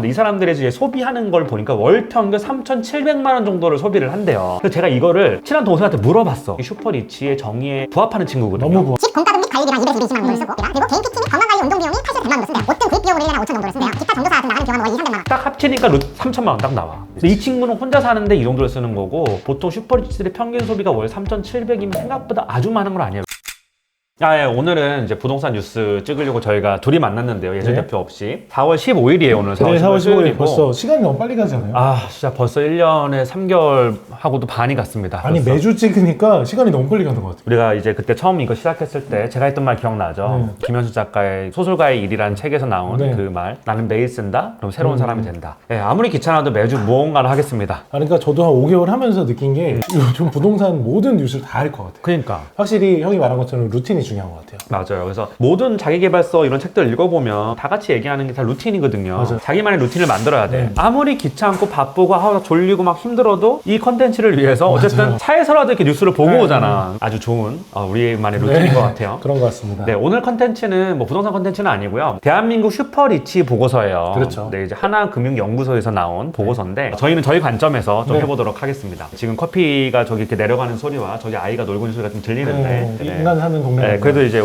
근데 이 사람들이 이제 소비하는 걸 보니까 월 평균 3,700만 원 정도를 소비를 한대요. 그래서 제가 이거를 친한 동생한테 물어봤어. 슈퍼리치의 정의에 부합하는 친구거든요. 너무 부합. 공과금 및 관리비만 220만 원을 쓰고 그리고 개인 PT 및 건강관리 운동 비용이 80에서 100만 원을 쓴대요. 모든 구입 비용으로 1년에 5천 정도를 쓴대요. 기타 정보사 같은 나가는 비용은 월 2, 300만 원. 딱 합치니까 3천만 원 딱 나와. 그래서 이 친구는 혼자 사는데 이 정도를 쓰는 거고 보통 슈퍼리치들의 평균 소비가 월 3,700이면 생각보다 아주 많은 건 아니에요. 예, 오늘은 이제 부동산 뉴스 찍으려고 저희가 둘이 만났는데요. 예전 네. 대표 없이. 4월 15일이에요, 오늘. 4월 4월 15일 수요일이고. 벌써 시간이 너무 빨리 가잖아요. 진짜 벌써 1년에 3개월 하고도 반이 갔습니다. 아니 벌써. 매주 찍으니까 시간이 너무 빨리 가는 것 같아요. 우리가 이제 그때 처음 이거 시작했을 때 제가 했던 말 기억나죠? 김현수 작가의 소설가의 일이라는 책에서 나온 네. 그 말. 나는 매일 쓴다? 그럼 새로운 사람이 된다. 예, 아무리 귀찮아도 매주 무언가를 하겠습니다. 그러니까 저도 한 5개월 하면서 느낀 게 요즘 부동산 모든 뉴스를 다 알 것 같아요. 그러니까. 확실히 형이 말한 것처럼 루틴이 중요한 것 같아요. 맞아요. 그래서 모든 자기계발서 이런 책들 읽어보면 다 같이 얘기하는 게 다 루틴이거든요. 맞아요. 자기만의 루틴을 만들어야 돼. 네. 아무리 귀찮고 바쁘고 졸리고 막 힘들어도 이 컨텐츠를 위해서 어쨌든 맞아요. 차에서라도 이렇게 뉴스를 보고 네. 오잖아. 아주 좋은 우리만의 루틴인 것 같아요. 그런 것 같습니다. 네, 오늘 컨텐츠는 뭐 부동산 컨텐츠는 아니고요. 대한민국 슈퍼리치 보고서예요. 그렇죠. 네, 이제 하나금융연구소에서 나온 보고서인데 저희는 저희 관점에서 좀 네. 해보도록 하겠습니다. 지금 커피가 저기 이렇게 내려가는 소리와 저기 아이가 놀고 있는 소리가 좀 들리는데. 네. 인간 사는 동네. 네, 그래도 이제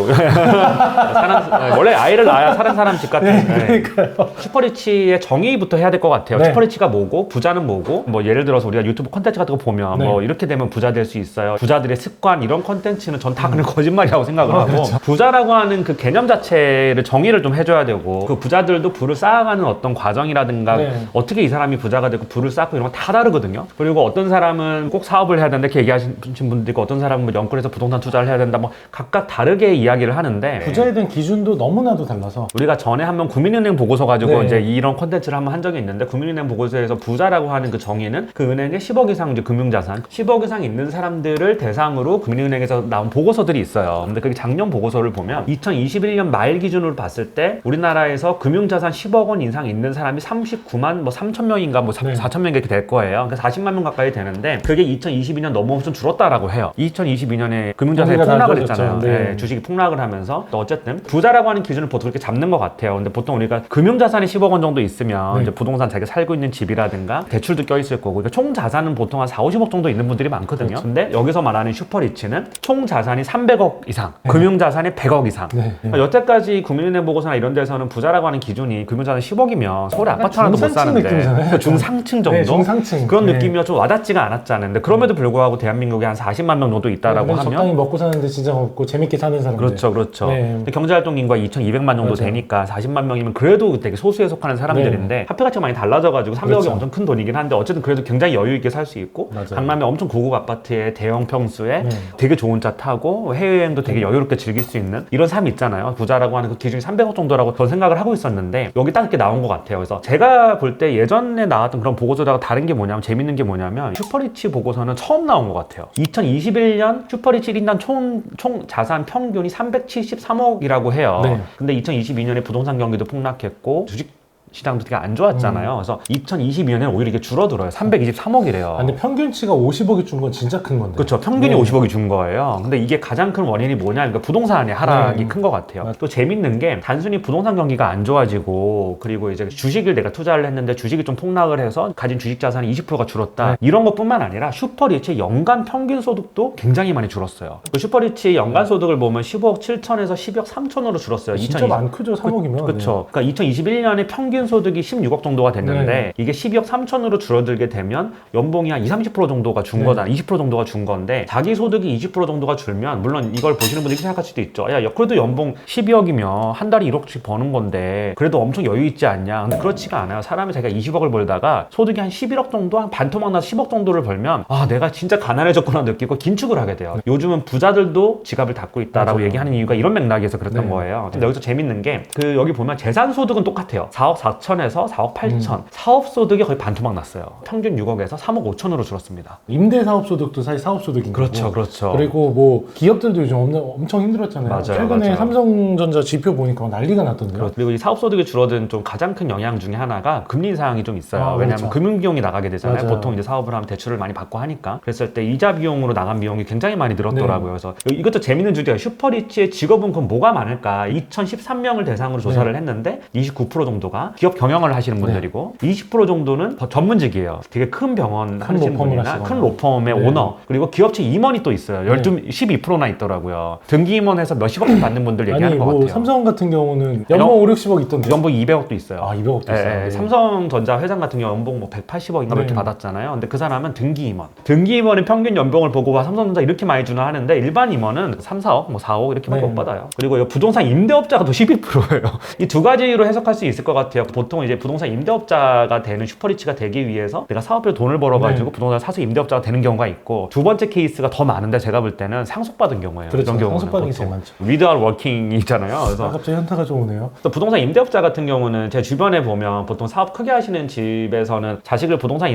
원래 아이를 낳아야 사는 사람 집 같은. 네, 그러니까요. 슈퍼리치의 정의부터 해야 될 것 같아요. 네. 슈퍼리치가 뭐고 부자는 뭐고 뭐 예를 들어서 우리가 유튜브 콘텐츠 같은 거 보면 네. 뭐 이렇게 되면 부자 될 수 있어요. 부자들의 습관 이런 콘텐츠는 전 다 그냥 거짓말이라고 생각을 하고 그렇죠. 부자라고 하는 그 개념 자체를 정의를 좀 해줘야 되고 그 부자들도 부를 쌓아가는 어떤 과정이라든가 네. 어떻게 이 사람이 부자가 되고 부를 쌓고 이런 건 다 다르거든요. 그리고 어떤 사람은 꼭 사업을 해야 된다 이렇게 얘기하신 분들도 있고 어떤 사람은 뭐 연끌해서 부동산 투자를 해야 된다 뭐 각각 다르게 이야기를 하는데 부자에 대한 기준도 너무나도 달라서 우리가 전에 한번 국민은행 보고서 가지고 네. 이제 이런 콘텐츠를 한번 한 적이 있는데 국민은행 보고서에서 부자라고 하는 그 정의는 그 은행에 10억 이상 이제 금융자산 10억 이상 있는 사람들을 대상으로 국민은행에서 나온 보고서들이 있어요. 근데 그게 작년 보고서를 보면 2021년 말 기준으로 봤을 때 우리나라에서 금융자산 10억 원 이상 있는 사람이 39만 뭐 3천 명인가 뭐 네. 4천 명 이렇게 될 거예요. 그러니까 40만 명 가까이 되는데 그게 2022년 넘어 좀 줄었다라고 해요. 2022년에 금융자산이 경기가 폭락을 안 했잖아요. 좋아졌죠. 네. 네, 주식이 폭락을 하면서 또 어쨌든 부자라고 하는 기준을 보통 그렇게 잡는 것 같아요. 근데 보통 우리가 금융자산이 10억 원 정도 있으면 네. 이제 부동산 자기가 살고 있는 집이라든가 대출도 껴있을 거고 그러니까 총 자산은 보통 한 4, 50억 정도 있는 분들이 많거든요. 그렇죠. 근데 여기서 말하는 슈퍼리치는 총 자산이 300억 이상, 금융자산이 100억 이상. 네. 그러니까 여태까지 국민은행 보고서나 이런 데서는 부자라고 하는 기준이 금융자산 10억이면 서울에 아파트 하나도 못 중상층 사는데 느낌이잖아요. 그러니까 중상층 정도? 네, 중상층. 그런 네. 느낌이어 좀 와닿지가 않았잖아요. 근데 그럼에도 불구하고 대한민국에 한 40만 명 정도 있다라고 그래서 하면 적당히 먹고 사는데 진짜 없고 재밌게 사는 사람들. 그렇죠, 그렇죠. 네. 근데 경제활동 인구가 2,200만 정도 맞아요. 되니까 40만 명이면 그래도 되게 소수에 속하는 사람들인데 화폐 가치가 많이 달라져가지고 300억이 그렇죠. 엄청 큰 돈이긴 한데 어쨌든 그래도 굉장히 여유 있게 살 수 있고 맞아요. 강남에 엄청 고급 아파트에 대형 평수에 네. 되게 좋은 차 타고 해외여행도 되게 여유롭게 즐길 수 있는 이런 삶이 있잖아요. 부자라고 하는 그 기준이 300억 정도라고 전 생각을 하고 있었는데 여기 딱 이렇게 나온 것 같아요. 그래서 제가 볼 때 예전에 나왔던 그런 보고서랑 다른 게 뭐냐면 재밌는 게 뭐냐면 슈퍼리치 보고서는 처음 나온 것 같아요. 2021년 슈퍼리치 1인당 총 자산 평균이 373억이라고 해요. 네. 근데 2022년에 부동산 경기도 폭락했고 주식 시장도 되게 안 좋았잖아요. 그래서 2022년에는 오히려 이게 줄어들어요. 323억이래요. 아, 근데 평균치가 50억이 준 건 진짜 큰 건데. 그렇죠. 평균이 네. 50억이 준 거예요. 근데 이게 가장 큰 원인이 뭐냐? 그러니까 부동산의 하락이 네. 큰 것 같아요. 또 재밌는 게 단순히 부동산 경기가 안 좋아지고 그리고 이제 주식을 내가 투자를 했는데 주식이 좀 폭락을 해서 가진 주식 자산이 20%가 줄었다. 네. 이런 것뿐만 아니라 슈퍼리치의 연간 평균 소득도 굉장히 많이 줄었어요. 그 슈퍼리치의 연간 소득을 보면 15억 7천에서 10억 3천으로 줄었어요. 진짜 많이 크죠, 3억이면. 그렇죠. 그러니까 2021년에 평균 소득이 16억 정도가 됐는데 네. 이게 12억 3천으로 줄어들게 되면 연봉이 한 20, 30% 정도가 준 네. 거잖아. 20% 정도가 준 건데 자기 소득이 20% 정도가 줄면 물론 이걸 보시는 분들이 생각할 수도 있죠. 야, 그래도 연봉 12억이면 한 달에 1억씩 버는 건데 그래도 엄청 여유 있지 않냐. 근데 그렇지가 않아요. 사람이 자기가 20억을 벌다가 소득이 한 11억 정도, 한 반토막 나서 10억 정도를 벌면 아, 내가 진짜 가난해졌구나 느끼고 긴축을 하게 돼요. 요즘은 부자들도 지갑을 닫고 있다라고 맞아요. 얘기하는 이유가 이런 맥락에서 그랬던 네. 거예요. 근데 여기서 재밌는 게 그 여기 보면 재산 소득은 똑같아요. 4억 4천에서 4억 8천. 사업 소득이 거의 반토막 났어요. 평균 6억에서 3억 5천으로 줄었습니다. 임대 사업 소득도 사실 사업 소득인 그렇죠, 거고. 그렇죠. 그리고 뭐 기업들도 요즘 엄청 힘들었잖아요. 맞아요, 최근에 맞아요. 삼성전자 지표 보니까 난리가 났던데요. 그리고 이 사업 소득이 줄어든 좀 가장 큰 영향 중에 하나가 금리 인상이 좀 있어요. 아, 왜냐하면 그렇죠. 금융 비용이 나가게 되잖아요. 맞아요. 보통 이제 사업을 하면 대출을 많이 받고 하니까. 그랬을 때 이자 비용으로 나간 비용이 굉장히 많이 늘었더라고요. 네. 그래서 이것도 재밌는 주제가 슈퍼리치의 직업은 그럼 뭐가 많을까? 2013명을 대상으로 조사를 했는데 29% 정도가 기업 경영을 하시는 분들이고 20% 정도는 전문직이에요. 되게 큰 병원 큰 하시는 로펌을 분이나 하시거나. 큰 로펌의 네. 오너 그리고 기업체 임원이 또 있어요. 12%나 있더라고요. 등기 임원에서 몇십억 받는 분들 얘기하는 아니 것 뭐 같아요. 삼성 같은 경우는 연봉 5, 60억 있던데. 연봉 200억도 있어요. 아 200억도 있어요. 예, 네. 삼성전자 회장 같은 경우 연봉 뭐 180억인가 네. 이렇게 받았잖아요. 근데 그 사람은 등기 임원. 등기 임원의 평균 연봉을 보고 와 삼성전자 이렇게 많이 주나 하는데 일반 임원은 3, 4억, 뭐 4억 이렇게밖에 네. 못 받아요. 그리고 이 부동산 임대업자가 또 11%예요. 이 두 가지로 해석할 수 있을 것 같아요. 보통 이제 부동산 임대업자가 되는 슈퍼리치가 되기 위해서 내가 사업비로 돈을 벌어가지고 네. 부동산 사서 임대업자가 되는 경우가 있고 두 번째 케이스가 더 많은데 제가 볼 때는 상속받은 경우예요. 그렇죠. 이런 경우는 상속받은 게 보통. 제일 많죠. 위드아웃 워킹이잖아요. 아, 그래서 갑자기 현타가 좀 오네요. 또 부동산 임대업자 같은 경우는 제 주변에 보면 보통 사업 크게 하시는 집에서는 자식을 부동산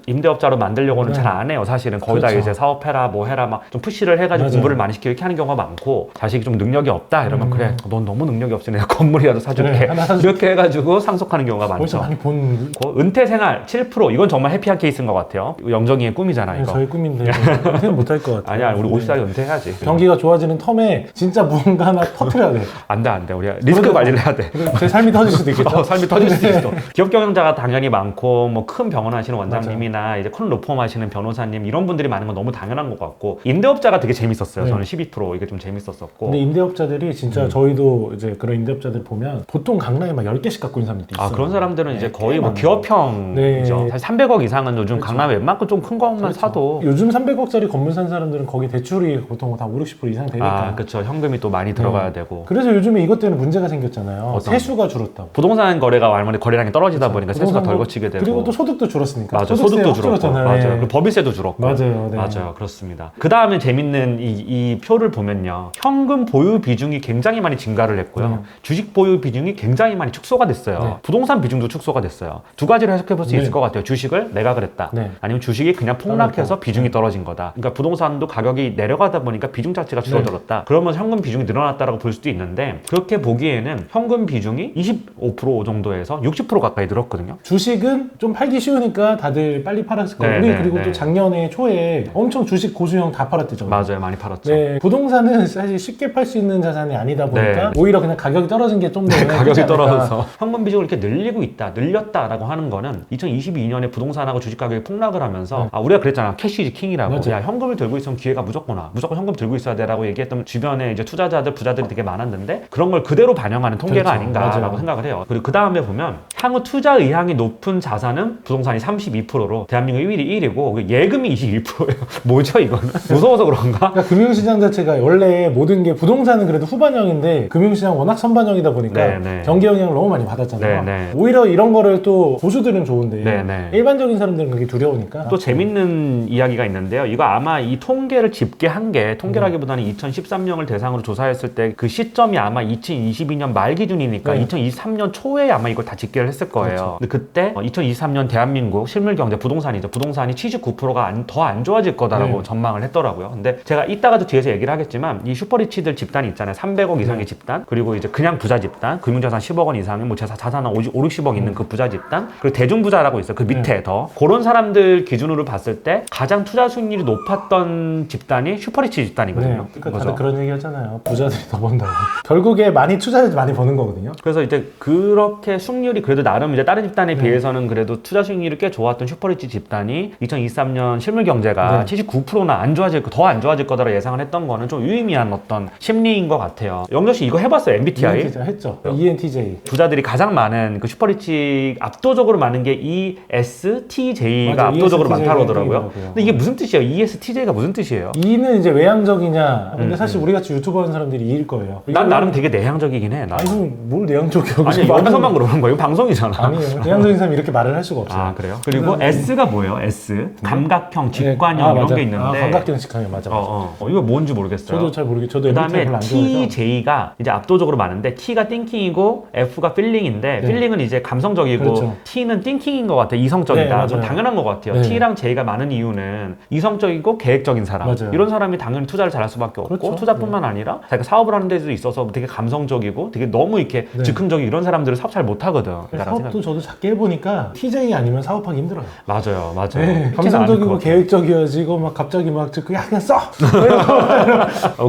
임대업자로 만들려고는 네. 잘 안 해요. 사실은 거의 다 그렇죠. 이제 사업해라 뭐 해라 막 좀 푸시를 해가지고 맞아요. 공부를 많이 시키고 이렇게 하는 경우가 많고 자식이 좀 능력이 없다 이러면 그래 넌 너무 능력이 없으니 내가 건물이라도 사줄게 그래, 하나 사줄게. 이렇게 해가지고 상속하는 경우가 벌써 많죠. 많이 본 은퇴 생활 7% 이건 정말 해피한 케이스인 것 같아요. 영정이의 꿈이잖아 이거. 저희 꿈인데 은퇴는 못할 것 같아요. 아니야 우리 네. 50살에 은퇴해야지. 경기가 좋아지는 텀에 진짜 무언가 하나 터트려야 돼. 안돼 우리 리스크 관리를 해야 돼. 제 삶이 터질 수도 있겠죠. 삶이 터질 수도 네. 있어. 기업 경영자가 당연히 많고 뭐 큰 병원 하시는 원장님이나 이제 큰 로펌 하시는 변호사님 이런 분들이 많은 건 너무 당연한 것 같고 임대업자가 되게 재밌었어요. 네. 저는 12% 이게 좀 재밌었었고. 근데 임대업자들이 진짜 저희도 이제 그런 임대업자들 보면 보통 강남에 막 10개씩 갖고 있는 사람들도 있어요. 아 그런 사람들은 이제 네, 거의 뭐 꽤 기업형이죠. 네. 사실 300억 이상은 요즘 그렇죠. 강남에 웬만큼 좀 큰 것만 그렇죠. 사도 요즘 300억짜리 건물 산 사람들은 거기 대출이 보통 다 5, 60% 이상 되니까. 아 그렇죠. 현금이 또 많이 들어가야 되고. 그래서 요즘에 이것 때문에 문제가 생겼잖아요. 어떤 세수가 줄었다고. 부동산 거래가 아무래도 거래량이 떨어지다 보니까 세수가 부동산 덜 거- 거치게 되고. 그리고 또 소득도 줄었으니까. 맞아 소득세 소득도 확 줄었고 줄었잖아요. 맞아요. 네. 그리고 법인세도 줄었고 맞아요. 네. 맞아요. 그렇습니다. 그 다음에 재밌는 이 표를 보면요. 현금 보유 비중이 굉장히 많이 증가를 했고요. 주식 보유 비중이 굉장히 많이 축소가 됐어요. 네. 부동산 비중도 축소가 됐어요. 두 가지로 해석해 볼 수 네. 있을 것 같아요. 주식을 내가 그랬다. 네. 아니면 주식이 그냥 폭락해서 떨어졌다. 비중이 떨어진 거다. 그러니까 부동산도 가격이 내려가다 보니까 비중 자체가 줄어들었다. 그러면 현금 비중이 늘어났다라고 볼 수도 있는데 그렇게 보기에는 현금 비중이 25% 정도에서 60% 가까이 늘었거든요. 주식은 좀 팔기 쉬우니까 다들 빨리 팔았을 거예요. 네, 우리 네, 그리고 네. 또 작년에 초에 엄청 주식 고수형 다 팔았대죠. 맞아요. 많이 팔았죠. 네, 부동산은 사실 쉽게 팔 수 있는 자산이 아니다 보니까 네. 오히려 그냥 가격이 떨어진 게 좀 더 가격이 떨어져서 현금 비중을 이렇게 늘리고 있다, 늘렸다라고 하는 거는 2022년에 부동산하고 주식 가격이 폭락을 하면서 네. 우리가 그랬잖아 캐시 이즈 킹이라고. 맞아요. 야 현금을 들고 있으면 기회가 무조건 와, 무조건 현금 들고 있어야 돼라고 얘기했던 주변에 이제 투자자들, 부자들이 되게 많았는데 그런 걸 그대로 반영하는 통계가 그렇죠. 아닌가라고 맞아요. 생각을 해요. 그리고 그 다음에 보면 향후 투자 의향이 높은 자산은 부동산이 32%로 대한민국 1위고 예금이 21%예요. 뭐죠 이거는? 무서워서 그런가? 그러니까 금융시장 자체가 원래 모든 게 부동산은 그래도 후반형인데 금융시장 워낙 선반형이다 보니까 네, 네. 경기 영향을 너무 많이 받았잖아요. 네, 네. 오히려 이런 거를 또 보수들은 좋은데 네, 네. 일반적인 사람들은 그게 두려우니까 또 재밌는 이야기가 있는데요. 이거 아마 이 통계를 집계한 게 통계라기보다는 2013년을 대상으로 조사했을 때 그 시점이 아마 2022년 말 기준이니까 네. 2023년 초에 아마 이걸 다 집계를 했을 거예요. 그렇죠. 근데 그때 2023년 대한민국 실물 경제 부동산이죠. 부동산이 79%가 더 안 좋아질 거다라고 네. 전망을 했더라고요. 근데 제가 이따가도 뒤에서 얘기를 하겠지만 이 슈퍼리치들 집단이 있잖아요. 300억 이상의 집단, 그리고 이제 그냥 부자 집단, 금융자산 10억 원 이상의 뭐 자산 한 5, 60억 있는 그 부자 집단, 그리고 대중부자라고 있어요. 그 밑에 더 그런 사람들 기준으로 봤을 때 가장 투자 수익률이 높았던 집단이 슈퍼리치 집단이거든요. 네, 그러니까 그죠? 다들 그런 얘기 하잖아요. 부자들이 더 번다고. 결국에 많이 투자해서 많이 버는 거거든요. 그래서 이제 그렇게 수익률이 그래도 나름 이제 다른 집단에 비해서는 그래도 투자 수익률이 꽤 좋았던 슈퍼리치 집단이 2023년 실물 경제가 네. 79%나 안 좋아질 더 안 좋아질 거다라고 예상을 했던 거는 좀 유의미한 어떤 심리인 것 같아요. 영조 씨 이거 해봤어요? MBTI? ENTJ 했죠. ENTJ. 부자들이 가장 많은 그 슈퍼리치 압도적으로 많은 게 ESTJ가 맞아, 압도적으로 ESTJ 가 많다고 하더라고요. 땡기더라고요. 근데 이게 무슨 뜻이에요? ESTJ가 무슨 뜻이에요? E는 이제 외향적이냐. 근데 사실 우리 같이 유튜버 하는 사람들이 E일 거예요. 난 나름 되게 내향적이긴 해. 나. 아니 뭘 내향적이야. 아니 여기서만 그러는 거예요. 이거 방송이잖아. 아니에요. 내향적인 사람이 이렇게 말을 할 수가 없어요. 아 그래요? 그리고 S가 뭐예요? S 감각형, 직관형 네. 아, 이런 맞아. 게 있는데 감각형 직관형 맞아. 이거 뭔지 모르겠어요. 저도 잘 모르겠어요. 저도 그 MBTI 다음에 별로 안 좋아해서. TJ가 이제 압도적으로 많은데 T가 띵킹이고 F가 필링인데 네. 필링은 이제 감성적이고 그렇죠. T는 띵킹인 것 같아요. 이성적이다. 네, 맞아요. 그건 당연한 것 같아요. 네. T랑 J가 많은 이유는 이성적이고 계획적인 사람. 맞아요. 이런 사람이 당연히 투자를 잘할 수밖에 없고 그렇죠. 투자뿐만 아니라 자기가 사업을 하는 데도 있어서 되게 감성적이고 되게 너무 이렇게 네. 즉흥적인 이런 사람들은 사업 잘 못하거든. 사업도 저도 작게 해보니까 TJ 아니면 사업하기 힘들어요. 맞아요. 네, 감성적이고 계획적이어지고 막 갑자기 막 야 그냥 써!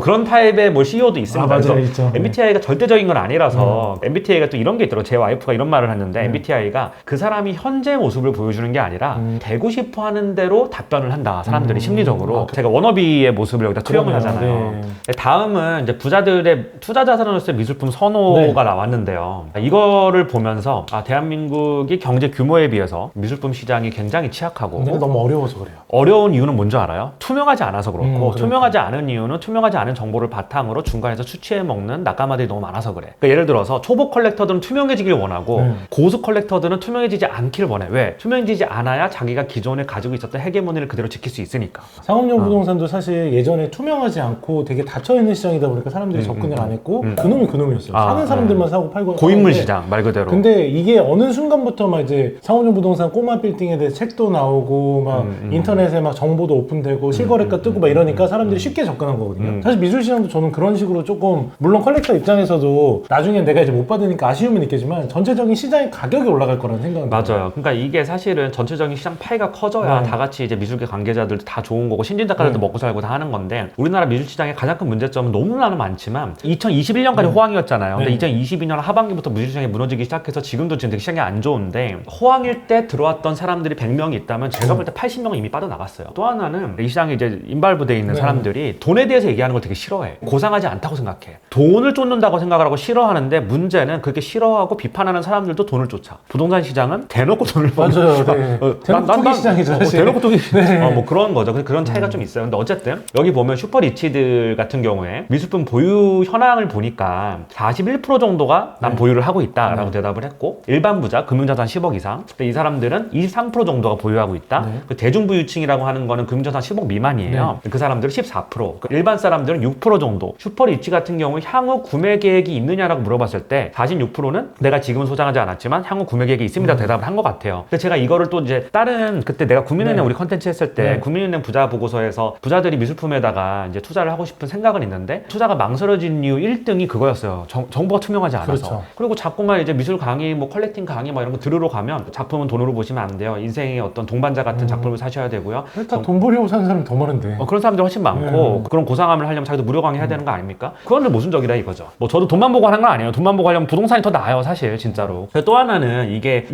그런 타입의 뭐 CEO도 있습니다. 아, 맞아요. 그래서 있죠. MBTI가 절대적인 건 아니라서 MBTI가 또 이런 게 있더라고요. 제 와이프 IMF가 이런 말을 했는데 MBTI가 그 사람이 현재 모습을 보여주는 게 아니라 되고 싶어 하는 대로 답변을 한다. 사람들이 심리적으로. 제가 워너비의 모습을 여기다 투영을 그러네요. 하잖아요. 네. 다음은 이제 부자들의 투자 자산으로서의 미술품 선호가 나왔는데요. 이거를 보면서 대한민국이 경제 규모에 비해서 미술품 시장이 굉장히 취약하고 근데 너무 어려워서 그래요. 어려운 이유는 뭔지 알아요? 투명하지 않아서 그렇고 그러니까. 투명하지 않은 이유는 투명하지 않은 정보를 바탕으로 중간에서 추취해 먹는 낙가마들이 너무 많아서 그래. 그러니까 예를 들어서 초보 컬렉터들은 투명해지길 원하고 고수 컬렉터들은 투명해지지 않길 원해. 왜? 투명해지지 않아야 자기가 기존에 가지고 있었던 헤게모니를 그대로 지킬 수 있으니까. 상업용 부동산도 사실 예전에 투명하지 않고 되게 닫혀있는 시장이다 보니까 사람들이 접근을 안 했고 그놈이 그놈이었어요. 사는 사람들만 사고 팔고 고인물 하는데 시장 말 그대로. 근데 이게 어느 순간부터 막 이제 상업용 부동산 꼬마 빌딩에 대해 책도 나오고 막 인터넷에 막 정보도 오픈되고 실거래가 뜨고 막 이러니까 사람들이 쉽게 접근한 거거든요. 사실 미술 시장도 저는 그런 식으로 조금 물론 컬렉터 입장에서도 나중에 내가 이제 못 받으니까 아쉬움이 느끼지만 전체적인 시장의 가격이 올라갈 거라는 생각은 들어요. 맞아요. 그러니까 이게 사실은 전체적인 시장 파이가 커져야 다 같이 이제 미술계 관계자들도 다 좋은 거고 신진 작가들도 먹고 살고 다 하는 건데 우리나라 미술 시장의 가장 큰 문제점은 너무나 많지만 2021년까지 호황이었잖아요. 근데 2022년 하반기부터 미술 시장이 무너지기 시작해서 지금도 지금 되게 시장이 안 좋은데 호황일 때 들어왔던 사람들이 100명이 있다면 제가 볼 때 80명은 이미 빠져나갔어요. 또 하나는 이 시장에 이제 인발부대에 있는 사람들이 돈에 대해서 얘기하는 걸 되게 싫어해. 고상하지 않다고 생각해. 돈을 쫓는다고 생각을 하고 싫어하는데 문제는 그렇게 싫어하고 비판하는 사람들도 돈을 쫓아. 부동산 시장은 대놓고 돈을 맞아요. 네. 대놓고 투기 시장이죠. 사실. 대놓고 투기 뭐 그런 거죠. 그래서 그런 차이가 좀 있어요. 근데 어쨌든 여기 보면 슈퍼리치들 같은 경우에 미술품 보유 현황을 보니까 41% 정도가 난 보유를 하고 있다라고 대답을 했고 일반 부자 금융자산 10억 이상. 근데 이 사람들은 23% 정도가 보유하고 있다. 그 대중부유층이라고 하는 거는 금융자산 10억 미만이에요. 그 사람들은 14%. 일반 사람들은 6% 정도. 슈퍼리치 같은 경우 향후 구매 계획이 있느냐라고 물어봤을 때 46%는 내가 지금은 소장하지 않았지만 향후 구매 계획이 있습니다. 대답을 한 것 같아요. 근데 제가 이거를 또 이제 다른 그때 내가 국민은행 우리 컨텐츠 했을 때 국민은행 부자 보고서에서 부자들이 미술품에다가 이제 투자를 하고 싶은 생각은 있는데 투자가 망설여진 이유 1등이 그거였어요. 정보가 투명하지 않아서. 그렇죠. 그리고 자꾸만 이제 미술 강의, 뭐 컬렉팅 강의 막 이런 거 들으러 가면 작품은 돈으로 보시면 안 돼요. 인생의 어떤 동반자 같은 작품을 사셔야 되고요. 일단 돈 벌려고 사는 사람이 더 많은데. 그런 사람들이 훨씬 많고 그런 고상함을 하려면 자기도 무료 강의 해야 되는 거 아닙니까? 그거는 모순적이다 이거죠. 뭐 저도 돈만 보고 하는 건 아니에요. 돈만 보고 하려면 부동산이 더 나아요 사실 진짜로. 또 하나는 이게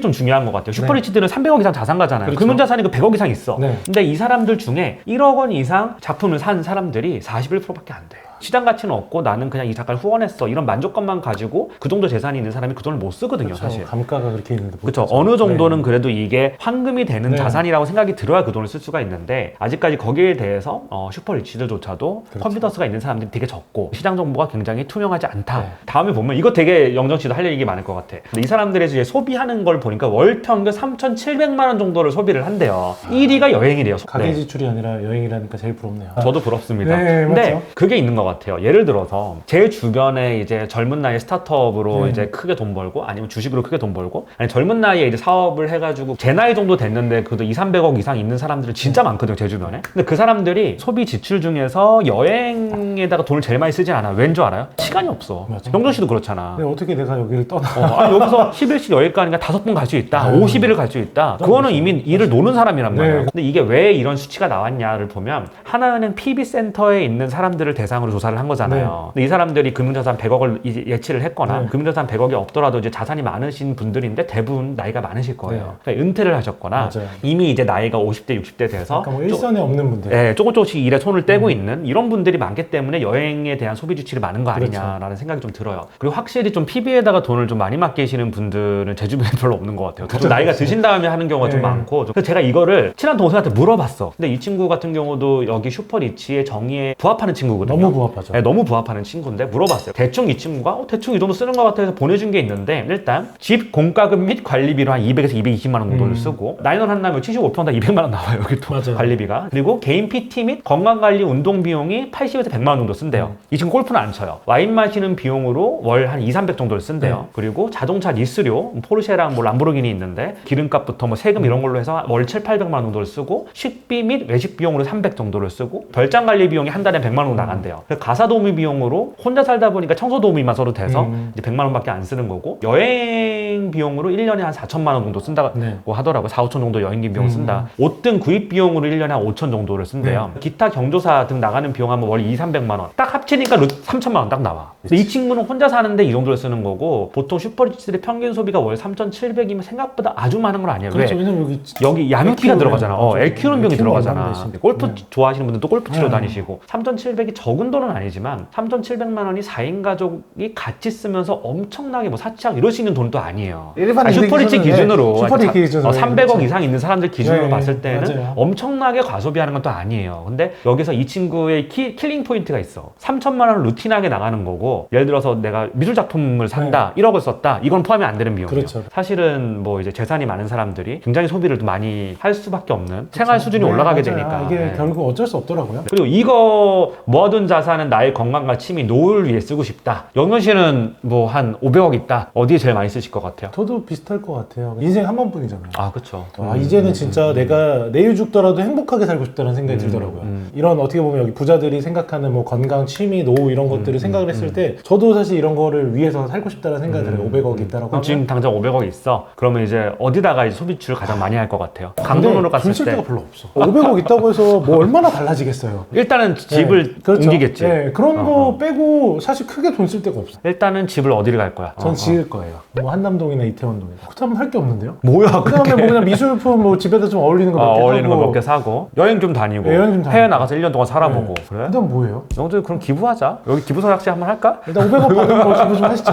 좀 중요한 것 같아요. 슈퍼리치들은 300억 이상 자산가잖아요. 그렇죠. 금융자산이 그 100억 이상 있어. 네. 근데 이 사람들 중에 1억 원 이상 작품을 산 사람들이 41%밖에 안 돼요. 시장 가치는 없고 나는 그냥 이 작가를 후원했어 이런 만족감만 가지고 그 정도 재산이 있는 사람이 그 돈을 못 쓰거든요. 그렇죠. 사실. 감가가 그렇게 있는데. 그렇죠. 어느 정도는 그래도 이게 환금이 되는 네. 자산이라고 생각이 들어야 그 돈을 쓸 수가 있는데 아직까지 거기에 대해서 슈퍼리치들조차도 컴퓨터스가 있는 사람들이 되게 적고 시장 정보가 굉장히 투명하지 않다. 다음에 보면 이거 되게 영정 씨도 할 얘기 많을 것 같아. 근데 이 사람들이 이제 소비하는 걸 보니까 월 평균 3,700만 원 정도를 소비를 한대요. 1위가 여행이래요. 가계 네. 지출이 아니라 여행이라니까 제일 부럽네요. 저도 부럽습니다. 네, 근데 맞죠. 그게 있는 것 같아요. 예를 들어서 제 주변에 이제 젊은 나이에 스타트업으로 이제 크게 돈 벌고 아니면 주식으로 크게 돈 벌고 아니 젊은 나이에 이제 사업을 해가지고 제 나이 정도 됐는데 그래도 200~300억 이상 있는 사람들은 진짜 많거든요. 제 주변에. 근데 그 사람들이 소비 지출 중에서 여행에다가 돈을 제일 많이 쓰지 않아. 왠 줄 알아요? 시간이 없어. 맞아. 영정 씨도 그렇잖아. 근데 어떻게 내가 여기를 떠나? 여기서 10일씩 여행 가니까 5번 갈 수 있다. 50일을 갈 수 있다. 그거는 이미 일을 노는 사람이란 말이에요. 네. 근데 이게 왜 이런 수치가 나왔냐를 보면 하나는 PB센터에 있는 사람들을 대상으로 조사를 한 거잖아요. 근데 이 사람들이 금융자산 100억을 이제 예치를 했거나 금융자산 100억이 없더라도 이제 자산이 많으신 분들인데 대부분 나이가 많으실 거예요. 그러니까 은퇴를 하셨거나 맞아요. 이미 이제 나이가 50대, 60대 돼서 그러니까 뭐 일선에 없는 분들. 네, 조금씩 일에 손을 떼고 있는 이런 분들이 많기 때문에 여행에 대한 소비 지출이 많은 거 아니냐라는 생각이 좀 들어요. 그리고 확실히 좀 PB에다가 돈을 좀 많이 맡기시는 분들은 제 주변에 별로 없는 것 같아요. 좀 나이가 드신 다음에 하는 경우가 좀 많고. 그래서 제가 이거를 친한 동생한테 물어봤어. 근데 이 친구 같은 경우도 여기 슈퍼리치의 정의에 부합하는 친구거든요. 너무 부합하죠. 네, 너무 부합하는 친구인데 물어봤어요. 대충 이 친구가 대충 이 정도 쓰는 것 같아서 보내준 게 있는데 일단 집 공과금 및 관리비로 한 200에서 220만 원 정도를 쓰고 라인원 한다면 75평 다 200만 원 나와요. 여기 또 맞아요. 관리비가. 그리고 개인 PT 및 건강관리 운동 비용이 80에서 100만 원 정도 쓴대요. 이 친구 골프는 안 쳐요. 와인 마시는 비용으로 월 한 200~300 정도를 쓴대요. 그리고 자동차 리스료 포르쉐랑 뭐 람보르기니 있는데 기름값부터 뭐 세금 이런 걸로 해서 월 700~800만 원 정도를 쓰고 식비 및 외식 비용으로 300 정도를 쓰고 별장 관리 비용이 한 달에 100만 원 나간대요. 가사 도우미 비용으로 혼자 살다 보니까 청소 도우미만 써도 돼서 이제 100만 원밖에 안 쓰는 거고, 여행 비용으로 1년에 한 4천만 원 정도 쓴다고 네. 하더라고요. 4, 5천 정도 여행기 비용 쓴다. 옷 등 구입 비용으로 1년에 한 5천 정도를 쓴대요. 기타 경조사 등 나가는 비용 하면 월 2, 300만 원. 딱 합치니까 3천만 원 딱 나와. 근데 이 친구는 혼자 사는데 이 정도를 쓰는 거고, 보통 슈퍼리치들의 평균 소비가 월 3,700이면 생각보다 아주 많은 건 아니에요. 그렇죠. 왜? 왜냐면 여기 양육비가 들어가잖아. 애 키우는 비용이 들어가잖아. 골프 네. 좋아하시는 분들도 골프 치러 네. 다니시고. 3,700이 적은 돈은 아니지만 3,700만 원이 4인 가족이 같이 쓰면서 엄청나게 뭐 사치하고 이럴 수 있는 돈도 아니에요. 일반 슈퍼리치 기준은, 기준으로 슈퍼리치 기준으로 300억 그렇죠. 이상 있는 사람들 기준으로 네, 봤을 때는 맞아요. 엄청나게 과소비하는 건 또 아니에요. 근데 여기서 이 친구의 킬링 포인트가 있어. 3천만 원을 루틴하게 나가는 거고, 예를 들어서 내가 미술 작품을 산다, 1억을 썼다, 이건 포함이 안 되는 비용이에요. 그렇죠. 사실은 뭐 이제 재산이 많은 사람들이 굉장히 소비를 많이 할 수밖에 없는 생활 수준이 올라가게 맞아요. 되니까. 이게 네. 결국 어쩔 수 없더라고요. 그리고 이거 모아둔 자산은 나의 건강과 취미, 노후를 위해 쓰고 싶다. 영현 씨는 뭐 한 500억 있다. 어디에 제일 많이 쓰실 것 같아요? 저도 비슷할 것 같아요. 인생 한 번뿐이잖아요. 아, 그렇죠. 이제는 진짜 내가 내일 죽더라도 행복하게 살고 싶다는 생각이 들더라고요. 이런 어떻게 보면 여기 부자들이 생각하는 뭐 건강, 취미, 노후 이런 것들을 생각을 했을 때 저도 사실 이런 거를 위해서 살고 싶다는 생각이 들어요. 500억이 있다라고 그럼 지금 당장 500억이 있어. 그러면 이제 어디다가 이제 소비출을 가장 많이 할 것 같아요? 강동으로 갔을 쓸 때 데가 별로 없어. 500억 있다고 해서 뭐 얼마나 달라지겠어요. 일단은 집을 그렇죠. 옮기겠지. 네, 그런 거 빼고 사실 크게 돈 쓸 데가 없어. 일단은 집을 어디를 갈 거야? 전 지을 거예요. 뭐 한남동이나 이태원동이나. 그렇다면 할 게 없는데요? 뭐야 그 다음에 뭐 그냥 미술품 뭐 집에다 좀 어울리는 거 몇 개 어울리는 거 사고. 몇 개 사고, 여행 좀 다니고, 네, 여행 좀 다니고. 해외 나가서 1년 동안 살아보고. 그래? 그 다음 뭐예요? 영주 그럼 기부하자. 여기 기부서약시 한번 할까? 일단 500억 받은 거 기부 좀 하시죠.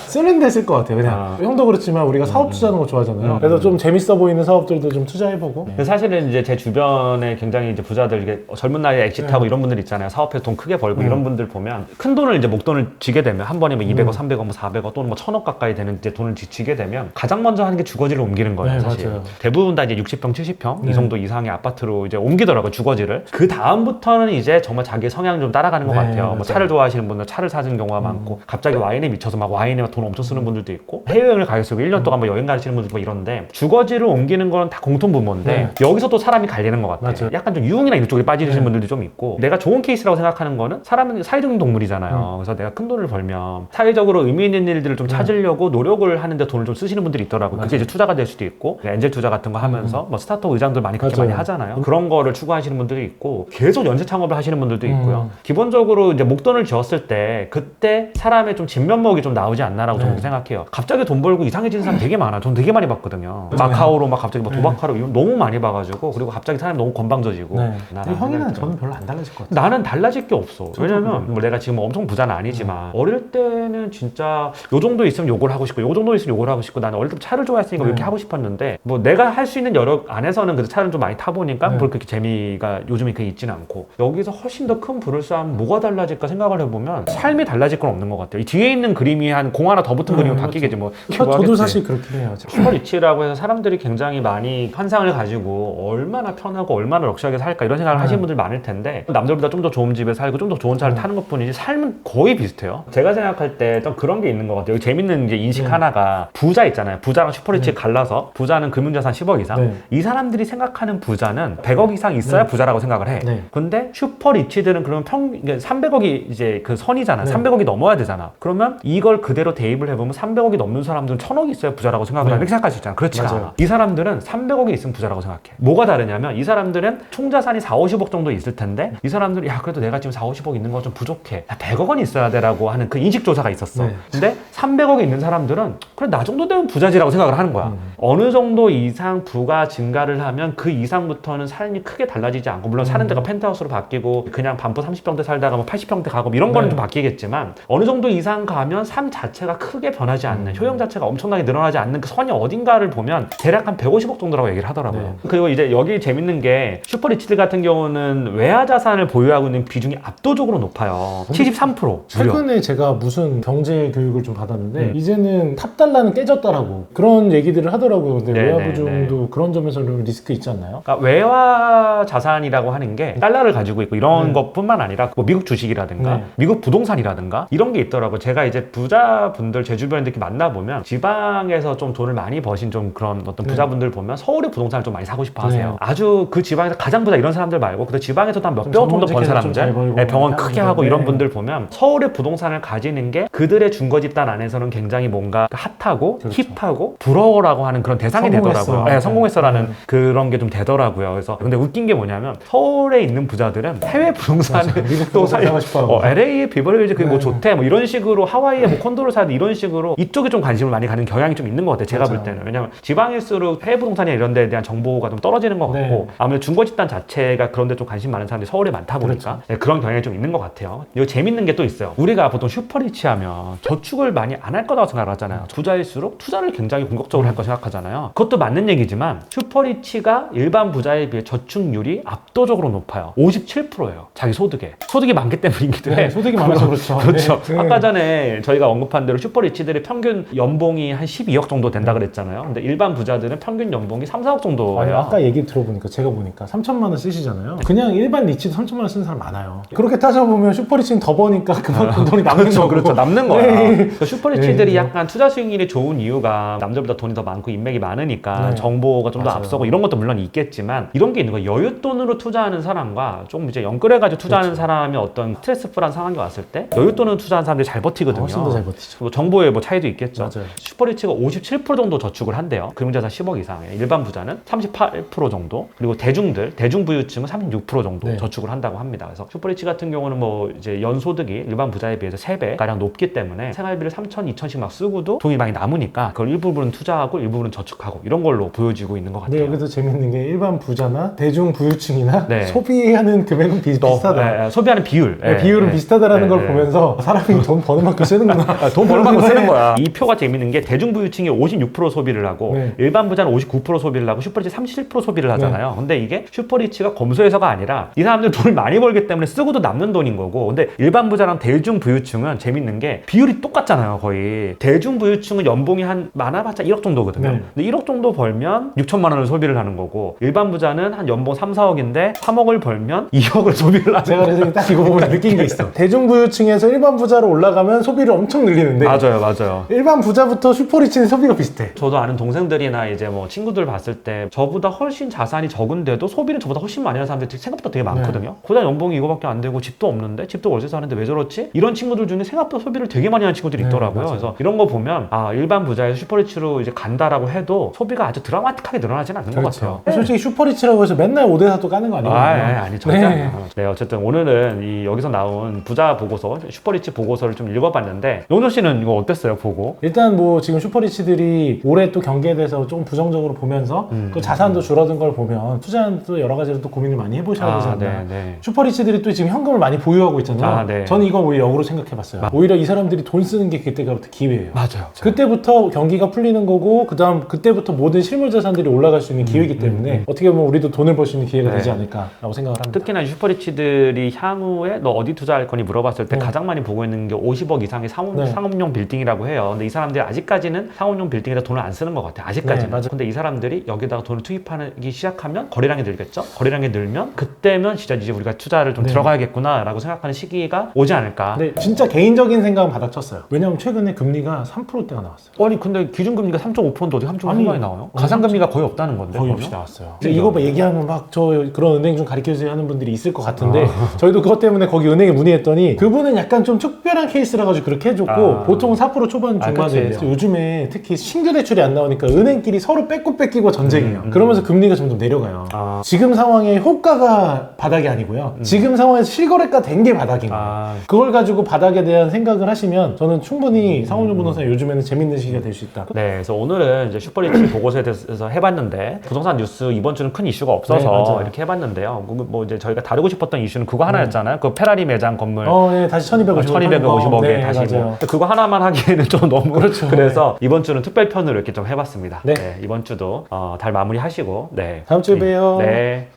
쓰는 데 쓸 것 같아요. 그냥 형도 그렇지만 우리가 사업 투자하는 거 좋아하잖아요. 그래서 좀 재밌어 보이는 사업들도 좀 투자해보고. 근데 사실은 이제 제 주변에 굉장히 이제 부자들, 이게 젊은 나이에 엑시트하고 이런 분들 있잖아요. 사업해서 돈 크게 벌고 이런 분들 보면 큰 돈을 이제 목돈을 쥐게 되면 한 번에 뭐 200억, 300억, 뭐 400억 또는 뭐 1000억 가까이 되는 이제 돈을 쥐게 되면 가장 먼저 하는 게 주거지를 옮기는 거예요. 네, 사실. 맞아요. 대부분 다 이제 60평, 70평 네. 이 정도 이상의 아파트로 이제 옮기더라고요. 주거지를. 그 다음부터는 이제 정말 자기 성향 좀 따라가는 것 네, 같아요. 맞아요. 뭐 차를 좋아하시는 분들 차를 사는 경우가 많고, 갑자기 와인에 미쳐서 막 와인에 돈 엄청 쓰는 분들도 있고, 해외여행을 가겠어요. 1년 동안 뭐 여행 가시는 분들도 이런데, 주거지를 옮기는 건 다 공통 분모인데 여기서 또 사람이 갈리는 것 같아요. 맞아요. 약간 좀 유흥이나 이런 쪽에 빠지시는 분들도 좀 있고, 내가 좋은 케이스라고 생각하는 거는 사람은 사회적인 동물이잖아요. 그래서 내가 큰 돈을 벌면 사회적으로 의미 있는 일들을 좀 찾으려고 노력을 하는데 돈을 좀 쓰시는 분들이 있더라고요. 그게 이제 투자가 될 수도 있고, 엔젤 투자 같은 거 하면서 뭐 스타트업 의장들 많이 그렇게 맞아요. 많이 하잖아요. 그런 거를 추구하시는 분들이 있고, 계속 연쇄 창업을 하시는 분들도 있고요. 기본적으로 이제 목돈을 지었을 때 그때 사람의 좀 진면목이 좀 나오지 않나라고 저는 생각해요. 갑자기 돈 벌고 이상해지는 사람 되게 많아. 돈 되게 많이 봤거든요. 마카오로 막 갑자기 뭐 도박하러 이런 너무 많이 봐가지고, 그리고 갑자기 사람이 너무 건방져지고. 네. 나는 근데 형이랑 생각이 저는 별로 안 달라질 것 같아요. 나는 달라질 게 없어. 왜냐면 뭐 내가 지금 엄청 부자는 아니지만 어릴 때는 진짜 요 정도 있으면 요걸 하고 싶고, 요 정도 있으면 요걸 하고 싶고, 나는 어릴 때 차를 좋아했으니까 이렇게 하고 싶었는데, 뭐 내가 할 수 있는 여력 안에서는 그 차를 좀 많이 타보니까 별 그렇게 재미가 요즘에 그게 있지는 않고, 여기서 훨씬 더 큰 부를 쌓으면 뭐가 달라질까 생각을 해보면 삶이 달라질 건 없는 것 같아요. 이 뒤에 있는 그림이 한 공 하나 더 붙은 그림이 바뀌겠지 뭐. 저도 사실 그렇긴 해요. 슈퍼리치라고 해서 사람들이 굉장히 많이 환상을 가지고 얼마나 편하고 얼마나 럭셔리하게 살까 이런 생각을 하시는 분들 많을 텐데, 남들보다 좀 더 좋은 집에 살고 좀 더 좋은 차를 타는 것 뿐이지 삶은 거의 비슷해요. 제가 생각할 때 좀 그런 게 있는 것 같아요. 재밌는 이제 인식 하나가, 부자 있잖아요. 부자랑 슈퍼리치 갈라서, 부자는 금융자산 10억 이상, 이 사람들이 생각하는 부자는 100억 이상 있어야 부자라고 생각을 해. 근데 슈퍼리치들은 그러면 300억이 이제 그 선이잖아. 300억이 넘어야 되잖아. 그러면 이걸 그대로 대입을 해보면 300억이 넘는 사람들은 1000억이 있어야 부자라고 생각을 이렇게 생각할 수 있잖아. 그렇지가 않아. 이 사람들은 300억이 있으면 부자라고 생각해. 뭐가 다르냐면, 이 사람들은 총자산이 4, 50억 정도 있을 텐데, 이 사람들은 야 그래도 내가 지금 4, 50억 있는 거 좀 부족해. 야 100억 원이 있어야 돼라고 하는 그 인식조사가 있었어. 근데 300억이 있는 사람들은 그래 나 정도 되면 부자지라고 생각을 하는 거야. 어느 정도 이상 부가 증가를 하면 그 이상부터는 삶이 크게 달라지지 않고, 물론 사는 데가 펜트하우스로 바뀌고 그냥 반포 30평대 살다가 뭐 80평대 가고 이런 거는 좀 바뀌겠지만, 어느 정도 이상 가면 삶 자체가 크게 변하지 않는, 효용 자체가 엄청나게 늘어나지 않는 그 선이 어딘가를 보면 대략 한 150억 정도라고 얘기를 하더라고요. 그리고 이제 여기 재밌는 게, 슈퍼리치들 같은 경우는 외화 자산을 보유하고 있는 비중이 압도적으로 높아요. 73%. 최근에 제가 무슨 경제 교육을 좀 받았는데 이제는 탑달러는 깨졌다라고 그런 얘기들을 하더라고요. 근데 외화 부종도 그런 점에서는 리스크 있지 않나요? 그러니까 외화 자산이라고 하는 게 달러를 가지고 있고 이런 것뿐만 아니라 뭐 미국 주식이라든가 미국 부동산이라든가 이런 게 있더라고요. 제가 이제 부자분들 제 주변에 이렇게 만나보면 지방에서 좀 돈을 많이 버신 좀 그런 어떤 부자분들 보면 서울의 부동산을 좀 많이 사고 싶어 하세요. 아주 그 지방에서 가장 부자 이런 사람들 말고, 그 지방에서도 한 몇백억 정도 번 사람들, 벌고 네, 병원 땅 크게 하고 네. 이런 분들 보면 서울의 부동산을 가지는 게 그들의 준거 집단 안에서는 굉장히 뭔가 핫하고 그렇죠. 힙하고 부러워라고 하는 그런 대상이 성공했어. 되더라고요. 네, 성공했어라는 네. 그런 게 좀 되더라고요. 그래서 근데 웃긴 게 뭐냐면 서울에 있는 부자들은 해외 부동산을 맞아요. 미국 또 부동산 사고 싶어하고. LA의 비버리힐즈 그게 뭐 네. 좋대 뭐 이런 식으로 하와이에 뭐 콘도를 사야 돼 이런 식으로 이쪽에 좀 관심을 많이 가는 경향이 좀 있는 것 같아요. 제가 맞아요. 볼 때는. 왜냐면 지방일수록 해외 부동산이나 이런 데에 대한 정보가 좀 떨어지는 것 같고 네. 아무래도 중고 집단 자체가 그런 데 좀 관심 많은 사람들이 서울에 많다 보니까 그렇죠. 네, 그런 경향이 좀 있는 것 같아요. 이거 재밌는 게 또 있어요. 우리가 보통 슈퍼리치 하면 저축을 많이 안 할 거라고 생각을 하잖아요. 부자일수록 투자를 굉장히 공격적으로 할 거 생각하잖아요. 그것도 맞는 얘기지만 슈퍼리치가 일반 부자에 비해 저축률이 압도적으로 높아요. 57%예요. 자기 소득에. 소득이 많기 때문이기도 해. 네, 소득이 많아서 그렇죠. 그렇죠. 네. 아까 전에 저희가 언급한 대로 슈퍼리치들의 평균 연봉이 한 12억 정도 된다 그랬잖아요. 근데 일반 부자들은 평균 연봉이 3, 4억 아니, 정도예요. 아까 얘기 들어보니까 제가 보니까 3천만 원 쓰시잖아요. 그냥 일반 리치도 3천만 원 쓰는 사람 많아요. 그렇게 따져보면 슈퍼리치는 더 버니까 그만큼 돈이 남는 그렇죠, 거고. 그렇죠. 남는 거야. 네. 그러니까 슈퍼리치들이 네. 약간 투자 수익률이 좋은 이유가 남들보다 돈이 더 많고 인맥이 많으니까 네. 정보가 좀 더 맞아요. 앞서고 이런 것도 물론 있겠지만 이런 게 있는 거예요. 여윳돈으로 투자하는 사람과 조금 이제 영끌해가지고 투자하는 그렇죠. 사람이 어떤 스트레스풀한 상황이 왔을 때 여윳돈으로 투자하는 사람들이 잘 버티거든요. 훨씬 더 잘 버티죠. 뭐 정보의 뭐 차이도 있겠죠. 맞아요. 슈퍼리치가 57% 정도 저축을 한대요. 금융자산 10억 이상에 일반 부자는 38% 정도 그리고 대중부유층은 36% 정도 네. 저축을 한다고 합니다. 그래서 슈퍼리치 같은 경우는 뭐 이제 연소득이 일반 부자에 비해서 3배 가량 높기 때문에 생활비를 3천, 2천씩 막 쓰고도 돈이 많이 남으니까 그걸 일부분은 투자하고 일부분은 저축하고 이런 걸로 보여지고 있는 것 근데 같아요. 여기서 재밌는 게 일반 부자나 대중 부유층이나 네. 소비하는 금액은 비슷하다. 소비하는 비율, 네, 비율은 비슷하다라는 네, 걸 네. 보면서 사람이 돈 버는 만큼 쓰는구나. 돈 벌 만큼 네. 쓰는 거야. 이 표가 재밌는 게 대중부유층이 56% 소비를 하고 네. 일반 부자는 59% 소비를 하고 슈퍼리치 37% 소비를 하잖아요. 근데 이게 슈퍼리치가 검소해서가 아니라 이 사람들 돈을 많이 벌기 때문에 쓰고도 남는 돈인 거고 근데 일반 부자랑 대중부유층은 재밌는 게 비율이 똑같잖아요. 거의. 대중부유층은 연봉이 한 많아봤자 1억 정도거든요. 네. 근데 1억 정도 벌면 6천만 원을 소비를 하는 거고 일반 부자는 한 연봉 3, 4억인데 3억을 벌면 2억을 소비를 하는 제가 그래서 딱 이거 보면 느낀 게 있어. 대중부유층에서 일반 부자로 올라가면 소비를 엄청 늘리는데 맞아요. 일반 부자부터 슈퍼리치는 소비가 비슷해. 저도 아는 동생들이나 이제 뭐 친구들 봤을 때 저보다 훨씬 자산이 적은데도 소비는 저보다 훨씬 많이 하는 사람들이 생각보다 되게 많거든요. 고작 연봉이 이거밖에 안 되고 집도 없는데 집도 월세 사는데 왜 저렇지? 이런 친구들 중에 생각보다 소비를 되게 많이 하는 친구들이 네, 있더라고요. 맞아요. 그래서 이런 거 보면 아 일반 부자에서 슈퍼리치로 이제 간다라고 해도 소비가 아주 드라마틱하게 늘어나지는 않는 것 같아요. 솔직히 슈퍼리치라고 해서 맨날 5대4도 까는 거 아니거든요. 아니 절대 네. 아니에요. 네, 어쨌든 오늘은 이 여기서 나온 부자 보고서, 슈퍼리치 보고서를 좀 읽어봤는데 용준 씨는 이거 어땠어요, 보고? 일단 뭐 지금 슈퍼리치들이 올해 또 경기에 대해서 조금 부정적으로 보면서 또 자산도 줄어든 걸 보면 투자도 여러 가지로 또 고민을 많이 해보셔야 되지 않나. 네. 슈퍼리치들이 또 지금 현금을 많이 보유하고 있잖아요. 네. 저는 이건 오히려 역으로 생각해봤어요. 오히려 이 사람들이 돈 쓰는 게 그때부터 기회예요. 맞아요. 그때부터 경기가 풀리는 거고 그다음 그때부터 모든 실물 자산들이 올라갈 수 있는 기회이기 때문에 어떻게 보면 우리도 돈을 벌 수 있는 기회가 네. 되지 않을까라고 생각을 합니다. 특히나 이 슈퍼리치들이 향후에 너 어디 투자할 거니 물어봤을 때 가장 많이 보고 있는 게 50억 이상의 네. 상업용 빌딩이라고 해요. 근데 이 사람들이 아직까지는 상업용 빌딩에다 돈을 안 쓰는 것 같아요. 아직까지는. 네, 맞아요. 근데 이 사람들이 여기다가 돈을 투입하기 시작하면 거래량이 늘겠죠. 거래량이 늘면 그때면 진짜 이제 우리가 투자를 좀 네. 들어가야겠구나라고 생각하는 시기가 오지 않을까. 근데 진짜 개인적인 생각은 바닥쳤어요. 왜냐하면 최근에 금리가 3%대가 나왔어요. 아니 근데 기준금리가 3.5%인데 어디 3.5%가 나와요? 가상금리가 거의 없다는 건데. 거의 그러면? 없이 나왔어요. 이거 뭐 얘기하면 막 저 그런 은행 좀 가르쳐주세요 하는 분들이 있을 것 같은데 저희도 그것 때문에 거기 은행에 문의했더니 그분은 약간 좀 특별한 케이스라 가지고 그렇게 해줬고 보통은 4% 초반 중반대예요. 그치. 요즘에 특히 신규 대출이 안 나오니까 은행끼리 서로 뺏기고 전쟁이에요. 그러면서 금리가 점점 내려가요. 지금 상황에 호가가 바닥이 아니고요. 지금 상황에서 실거래가 된 게 바닥인 거예요. 그걸 가지고 바닥에 대한 생각을 하시면 저는 충분히 상호준 부동산 요즘에는 재밌는 시기가 될 수 있다. 네, 그래서 오늘은 이제 슈퍼리치 보고서에 대해서 해봤는데 부동산 뉴스 이번 주는 큰 이슈가 없어서 네, 이렇게 해봤는데요. 뭐 이제 저희가 다루고 싶었던 이슈는 그거 하나였잖아요. 그 페라리 매장 건물. 네, 다시 1250억에 네, 다시 맞아요. 뭐 그거 하나만 하기에는 좀 너무 그렇죠. 그래서 이번 주는 특별편으로 이렇게 좀 해봤습니다. 네. 이번 주도 달 마무리 하시고 다음 주에 봬요. 네.